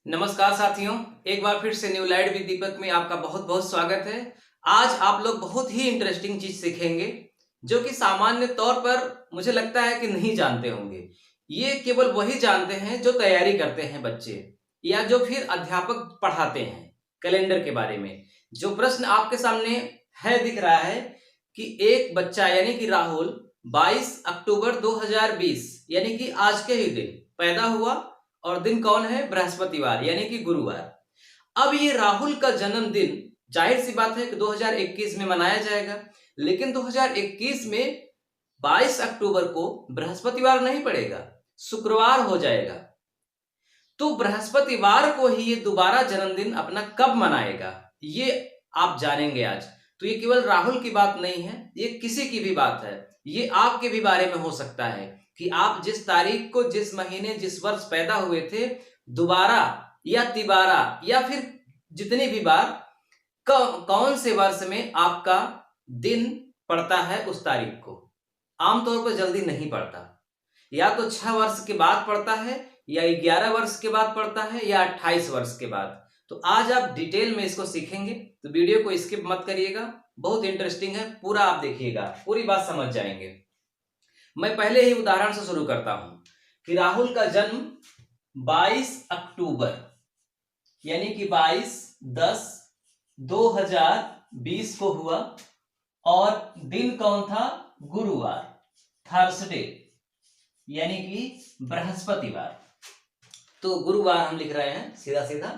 नमस्कार साथियों, एक बार फिर से न्यू लाइट विद दीपक में आपका बहुत बहुत स्वागत है। आज आप लोग बहुत ही इंटरेस्टिंग चीज सीखेंगे जो कि सामान्य तौर पर मुझे लगता है कि नहीं जानते होंगे। ये केवल वही जानते हैं जो तैयारी करते हैं बच्चे या जो फिर अध्यापक पढ़ाते हैं कैलेंडर के बारे में। जो प्रश्न आपके सामने है दिख रहा है कि एक बच्चा यानी कि राहुल 22 अक्टूबर 2020 यानी कि आज के ही दिन पैदा हुआ और दिन कौन है? बृहस्पतिवार यानी कि गुरुवार। अब ये राहुल का जन्मदिन जाहिर सी बात है कि 2021 में मनाया जाएगा, लेकिन 2021 में 22 अक्टूबर को बृहस्पतिवार नहीं पड़ेगा, शुक्रवार हो जाएगा। तो बृहस्पतिवार को ही ये दोबारा जन्मदिन अपना कब मनाएगा, ये आप जानेंगे आज। तो ये केवल राहुल की बात नहीं है, ये किसी की भी बात है, ये आपके भी बारे में हो सकता है कि आप जिस तारीख को, जिस महीने, जिस वर्ष पैदा हुए थे, दोबारा या तिबारा या फिर जितनी भी बार कौन से वर्ष में आपका दिन पड़ता है उस तारीख को। आमतौर पर जल्दी नहीं पड़ता, या तो 6 वर्ष के बाद पड़ता है, या 11 वर्ष के बाद पड़ता है, या 28 वर्ष के बाद। तो आज आप डिटेल में इसको सीखेंगे, तो वीडियो को स्किप मत करिएगा, बहुत इंटरेस्टिंग है, पूरा आप देखिएगा, पूरी बात समझ जाएंगे। मैं पहले ही उदाहरण से शुरू करता हूं कि राहुल का जन्म 22 अक्टूबर यानी कि 22/10/2020 को हुआ और दिन कौन था? गुरुवार, थर्सडे यानी कि बृहस्पतिवार। तो गुरुवार हम लिख रहे हैं सीधा सीधा।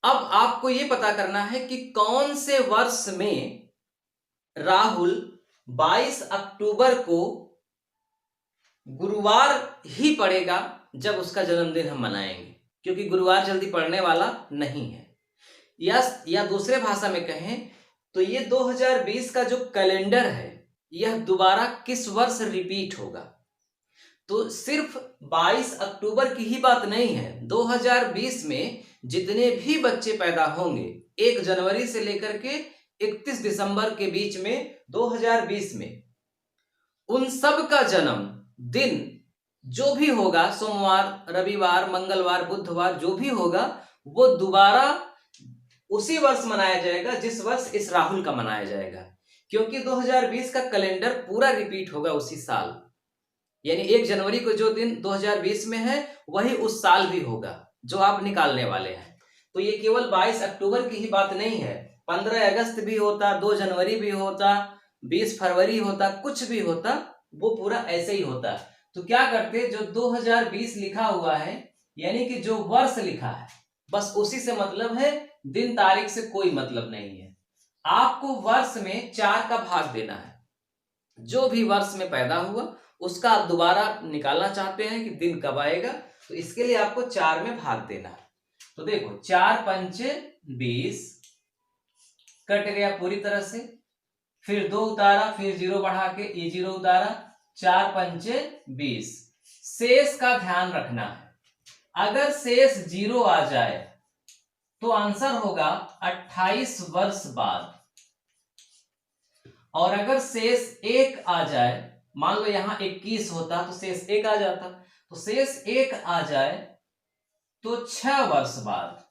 अब आपको यह पता करना है कि कौन से वर्ष में राहुल 22 अक्टूबर को गुरुवार ही पड़ेगा जब उसका जन्मदिन हम मनाएंगे, क्योंकि गुरुवार जल्दी पड़ने वाला नहीं है। या दूसरे भाषा में कहें तो ये 2020 का जो कैलेंडर है यह दोबारा किस वर्ष रिपीट होगा। तो सिर्फ 22 अक्टूबर की ही बात नहीं है, 2020 में जितने भी बच्चे पैदा होंगे 1 जनवरी से लेकर के 31 दिसंबर के बीच में 2020 में, उन सब का जन्म दिन जो भी होगा, सोमवार, रविवार, मंगलवार, बुधवार, जो भी होगा, वो दोबारा उसी वर्ष मनाया जाएगा जिस वर्ष इस राहुल का मनाया जाएगा, क्योंकि 2020 का कैलेंडर पूरा रिपीट होगा उसी साल। यानी 1 जनवरी को जो दिन 2020 में है वही उस साल भी होगा जो आप निकालने वाले हैं। तो ये केवल 22 अक्टूबर की ही बात नहीं है, 15 अगस्त भी होता, 2 जनवरी भी होता, 20 फरवरी होता, कुछ भी होता, वो पूरा ऐसे ही होता। तो क्या करते, जो 2020 लिखा हुआ है यानी कि जो वर्ष लिखा है बस उसी से मतलब है, दिन तारीख से कोई मतलब नहीं है। आपको वर्ष में 4 का भाग देना है, जो भी वर्ष में पैदा हुआ उसका आप दोबारा निकालना चाहते हैं कि दिन कब आएगा, तो इसके लिए आपको 4 में भाग देना है। तो देखो 4 पंचे 20, कट गया पूरी तरह से, फिर 2 उतारा, फिर 0 बढ़ा के ये 0 उतारा, 4 पंचे 20। शेष का ध्यान रखना है, अगर शेष 0 आ जाए तो आंसर होगा 28 वर्ष बाद, और अगर शेष 1 आ जाए, मान लो यहां 21 होता तो शेष 1 आ जाता, तो शेष 1 आ जाए तो 6 वर्ष बाद,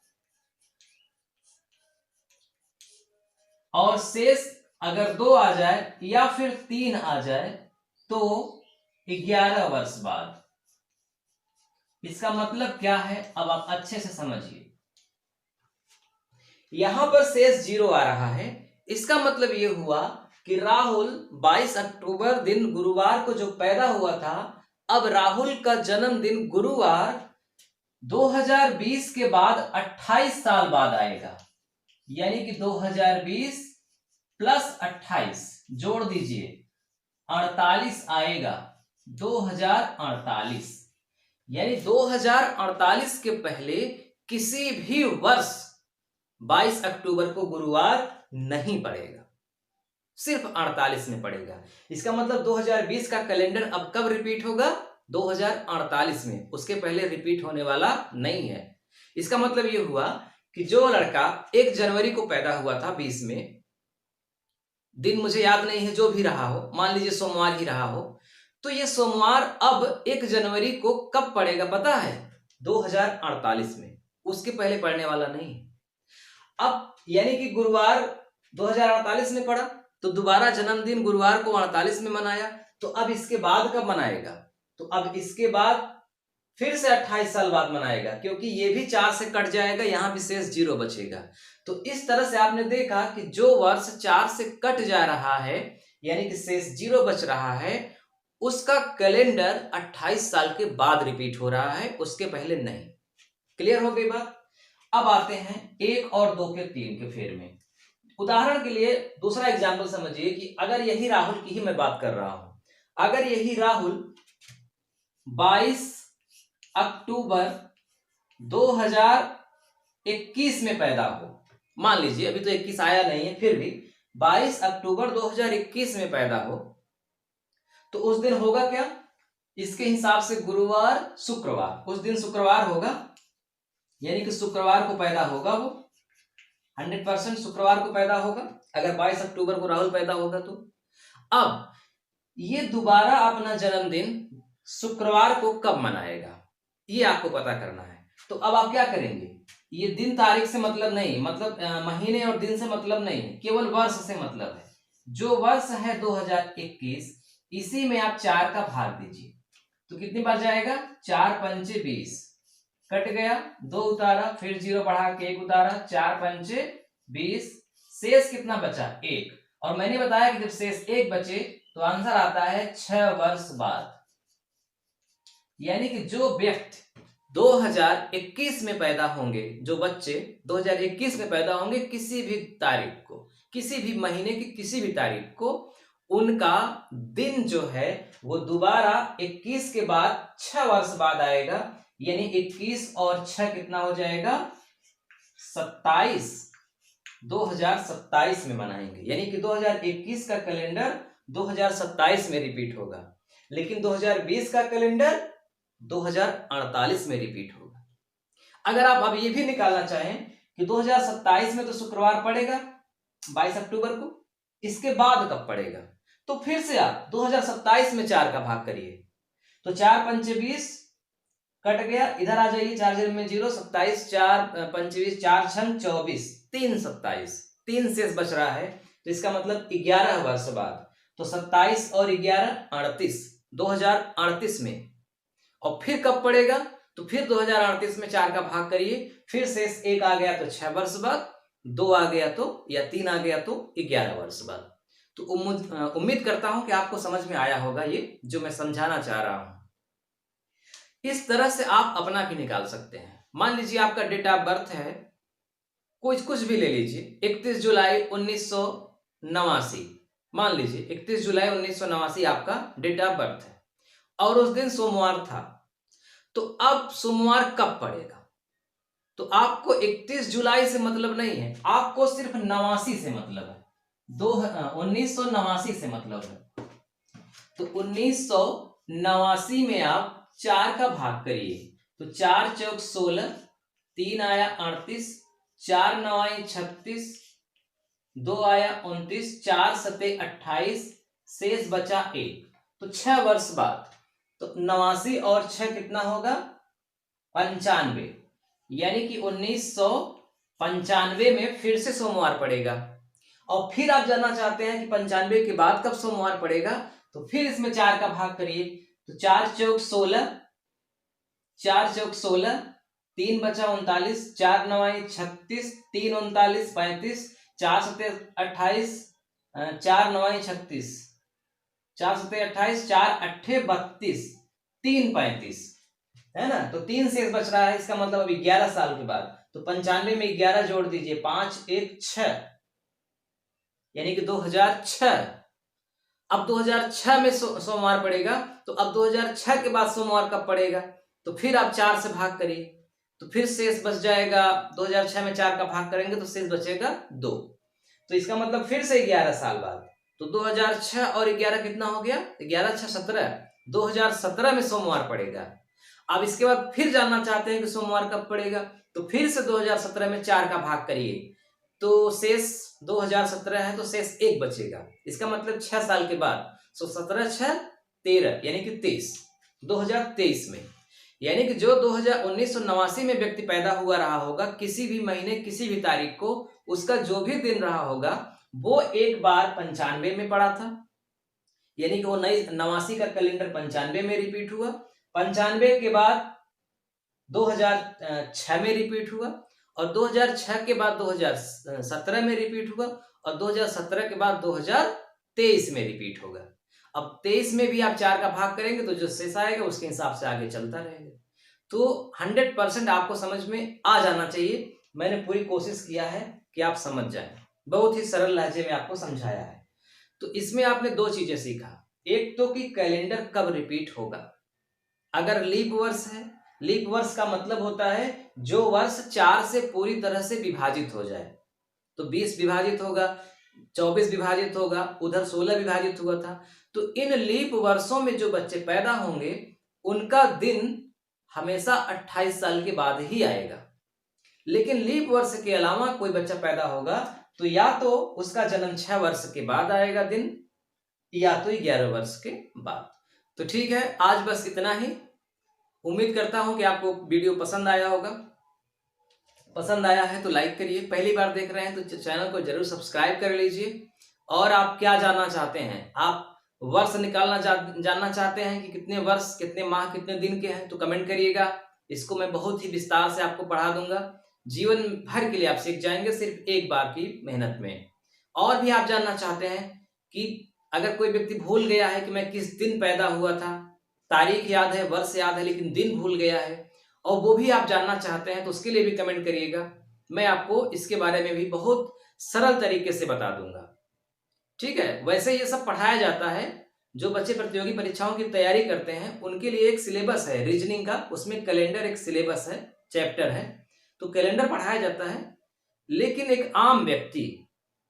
और शेष अगर 2 आ जाए या फिर 3 आ जाए तो 11 वर्ष बाद। इसका मतलब क्या है, अब आप अच्छे से समझिए। यहां पर शेष 0 आ रहा है, इसका मतलब यह हुआ कि राहुल 22 अक्टूबर दिन गुरुवार को जो पैदा हुआ था, अब राहुल का जन्मदिन गुरुवार 2020 के बाद 28 साल बाद आएगा, यानी कि 2020 प्लस 28 जोड़ दीजिए 48 आएगा, 2048। यानी 2048 के पहले किसी भी वर्ष 22 अक्टूबर को गुरुवार नहीं पड़ेगा, सिर्फ 48 में पड़ेगा। इसका मतलब 2020 का कैलेंडर अब कब रिपीट होगा? 2048 में, उसके पहले रिपीट होने वाला नहीं है। इसका मतलब यह हुआ कि जो लड़का 1 जनवरी को पैदा हुआ था 20 में, दिन मुझे याद नहीं है, जो भी रहा हो, मान लीजिए सोमवार ही रहा हो, तो ये सोमवार अब 1 जनवरी को कब पड़ेगा पता है? 2048 में, उसके पहले पड़ने वाला नहीं है। अब यानी कि गुरुवार 2048 में पड़ा तो दोबारा जन्मदिन गुरुवार को 48 में मनाया, तो अब इसके बाद कब मनाएगा? तो अब इसके बाद फिर से 28 साल बाद मनाएगा, क्योंकि ये भी 4 से कट जाएगा, यहां भी शेष 0 बचेगा। तो इस तरह से आपने देखा कि जो वर्ष 4 से कट जा रहा है यानी कि शेष 0 बच रहा है, उसका कैलेंडर 28 साल के बाद रिपीट हो रहा है, उसके पहले नहीं। क्लियर हो गई बात? अब आते हैं 1 और 2 के 3 के फेर में। उदाहरण के लिए दूसरा एग्जाम्पल समझिए कि अगर यही राहुल की ही मैं बात कर रहा हूं, अगर यही राहुल 22 अक्टूबर 2021 में पैदा हो, मान लीजिए अभी तो 21 आया नहीं है, फिर भी 22 अक्टूबर 2021 में पैदा हो, तो उस दिन होगा क्या? इसके हिसाब से गुरुवार शुक्रवार, उस दिन शुक्रवार होगा, यानी कि शुक्रवार को पैदा होगा वो, 100% शुक्रवार को पैदा होगा अगर 22 अक्टूबर को राहुल पैदा होगा तो। अब ये दोबारा अपना जन्मदिन शुक्रवार को कब मनाएगा, ये आपको पता करना है। तो अब आप क्या करेंगे, ये दिन तारीख से मतलब नहीं, मतलब महीने और दिन से मतलब नहीं है, केवल वर्ष से मतलब है। जो वर्ष है 2021, इसी में आप 4 का भाग दीजिए, तो कितनी बार जाएगा? 4 पंचे 20, कट गया, 2 उतारा, फिर 0 बढ़ा के 1 उतारा, 4 पंचे 20, शेष कितना बचा? 1। और मैंने बताया कि जब शेष 1 बचे तो आंसर आता है 6 वर्ष बाद। यानी कि जो व्यक्ति 2021 में पैदा होंगे, जो बच्चे 2021 में पैदा होंगे, किसी भी तारीख को, किसी भी महीने की किसी भी तारीख को, उनका दिन जो है वो दोबारा 21 के बाद 6 वर्ष बाद आएगा, यानी 21 और 6 कितना हो जाएगा? 27। 2027 में मनाएंगे, यानी कि 2021 का कैलेंडर 2027 में रिपीट होगा, लेकिन 2020 का कैलेंडर 2048 में रिपीट होगा। अगर आप अब ये भी निकालना चाहें कि 2027 में तो शुक्रवार पड़ेगा 22 अक्टूबर को, इसके बाद कब पड़ेगा, तो फिर से आप 2027 में 4 का भाग करिए, तो 4 पंचे 20, कट गया, इधर आ जाइए, 4 0 में 0, 27, 4 पंचे 20, 4 छंग 24, 3 27, 3 शेष बच रहा है, तो इसका मतलब 11 वर्ष बाद, तो 27 और 11 38, 2038 में। और फिर कब पड़ेगा, तो फिर 2038 में 4 का भाग करिए, फिर शेष 1 आ गया तो 6 वर्ष बाद, 2 आ गया तो, या 3 आ गया तो 11 वर्ष बाद। तो उम्मीद करता हूं कि आपको समझ में आया होगा ये जो मैं समझाना चाह रहा हूं। इस तरह से आप अपना भी निकाल सकते हैं। मान लीजिए आपका डेट ऑफ बर्थ है, कुछ भी ले लीजिए, 31 जुलाई 1989, मान लीजिए 31 जुलाई 1989 आपका डेट ऑफ बर्थ है, और उस दिन सोमवार था। तो अब सोमवार कब पड़ेगा, तो आपको 31 जुलाई से मतलब नहीं है, आपको सिर्फ 89 से मतलब है, 1989 से मतलब है। तो 1989 में आप 4 का भाग करिए, तो 4 चौक 16, 3 आया 38, 4 9 36, 2 आया 29, 4 7 28, शेष बचा 1, तो 6 वर्ष बाद, तो 89 और 6 कितना होगा? 95, यानी कि 1995 में फिर से सोमवार पड़ेगा। और फिर आप जानना चाहते हैं कि 95 के बाद कब सोमवार पड़ेगा, तो फिर इसमें 4 का भाग करिए, तो 4 चौक 16, 4 चौक 16, 3 बचा 39, 4 9 36, 3 39 35, 4 7 28, 4 9 36, 4 7 28, 4 8 32, 3 35, है ना। तो 3 शेष बच रहा है, इसका मतलब अभी 11 साल के बाद, तो 95 में 11 जोड़ दीजिए, 5 1 6, यानी कि 2006। अब 2006 में सोमवार पड़ेगा, तो अब 2006 के बाद सोमवार कब पड़ेगा, तो फिर आप 4 से भाग करिए, तो फिर शेष बच जाएगा, 2006 में 4 का भाग करेंगे तो शेष बचेगा 2, तो इसका मतलब फिर से 11 साल बाद, तो 2006 और 11 कितना हो गया? 11 6 17, 2017 में सोमवार पड़ेगा। अब इसके बाद फिर जानना चाहते हैं कि सोमवार कब पड़ेगा, तो फिर से 2017 में 4 का भाग करिए, तो शेष 2017 है, तो शेष 1 बचेगा, इसका मतलब 6 साल के बाद, सो 17 6 13, यानी कि 23, 2023 में। यानी कि जो 1989 में व्यक्ति पैदा हुआ रहा होगा, किसी भी महीने किसी भी तारीख को, उसका जो भी दिन रहा होगा वो एक बार 95 में पड़ा था, यानी कि वो 89 का कैलेंडर 95 में रिपीट हुआ, 95 के बाद 2006 में रिपीट हुआ, और 2006 के बाद 2017 में रिपीट हुआ, और 2017 के बाद 2023 में रिपीट होगा। अब 23 में भी आप 4 का भाग करेंगे तो जो शेष आएगा उसके हिसाब से आगे चलता रहेगा। तो 100% आपको समझ में आ जाना चाहिए। मैंने पूरी कोशिश किया है कि आप समझ जाएं, बहुत ही सरल लहजे में आपको समझाया है। तो इसमें आपने 2 चीजें सीखा, एक तो कि कैलेंडर कब रिपीट होगा। अगर लीप वर्ष है, लीप वर्ष का मतलब होता है जो वर्ष 4 से पूरी तरह से विभाजित हो जाए। तो 20 विभाजित होगा, 24 विभाजित होगा, उधर 16 विभाजित हुआ था। तो इन लीप वर्षों में जो बच्चे पैदा होंगे उनका दिन हमेशा 28 साल के बाद ही आएगा। लेकिन लीप वर्ष के अलावा कोई बच्चा पैदा होगा तो या तो उसका जन्म 6 वर्ष के बाद आएगा दिन, या तो 11 वर्ष के बाद। तो ठीक है, आज बस इतना ही। उम्मीद करता हूं कि आपको वीडियो पसंद आया होगा। पसंद आया है तो लाइक करिए, पहली बार देख रहे हैं तो चैनल को जरूर सब्सक्राइब कर लीजिए। और आप क्या जानना चाहते हैं, आप वर्ष निकालना जानना चाहते हैं कि कितने वर्ष, कितने माह, कितने दिन के हैं, तो कमेंट करिएगा। इसको मैं बहुत ही विस्तार से आपको पढ़ा दूंगा। जीवन भर के लिए आप सीख जाएंगे सिर्फ एक बार की मेहनत में। और भी आप जानना चाहते हैं कि अगर कोई व्यक्ति भूल गया है कि मैं किस दिन पैदा हुआ था, तारीख याद है, वर्ष याद है, लेकिन दिन भूल गया है, और वो भी आप जानना चाहते हैं, तो उसके लिए भी कमेंट करिएगा। मैं आपको इसके बारे में भी बहुत सरल तरीके से बता दूंगा। ठीक है, वैसे ये सब पढ़ाया जाता है। जो बच्चे प्रतियोगी परीक्षाओं की तैयारी करते हैं उनके लिए एक सिलेबस है रीजनिंग का, उसमें कैलेंडर एक सिलेबस है, चैप्टर है, तो कैलेंडर पढ़ाया जाता है। लेकिन एक आम व्यक्ति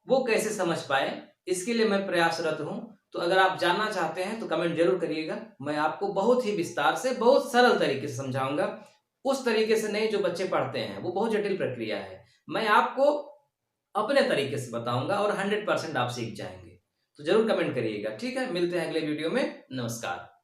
वो कैसे समझ पाए, इसके लिए मैं प्रयासरत हूं। तो अगर आप जानना चाहते हैं तो कमेंट जरूर करिएगा। मैं आपको बहुत ही विस्तार से, बहुत सरल तरीके से समझाऊंगा। उस तरीके से नहीं जो बच्चे पढ़ते हैं, वो बहुत जटिल प्रक्रिया है। मैं आपको अपने तरीके से बताऊंगा और 100% आप सीख जाएंगे। तो जरूर कमेंट करिएगा। ठीक है, मिलते हैं अगले वीडियो में। नमस्कार।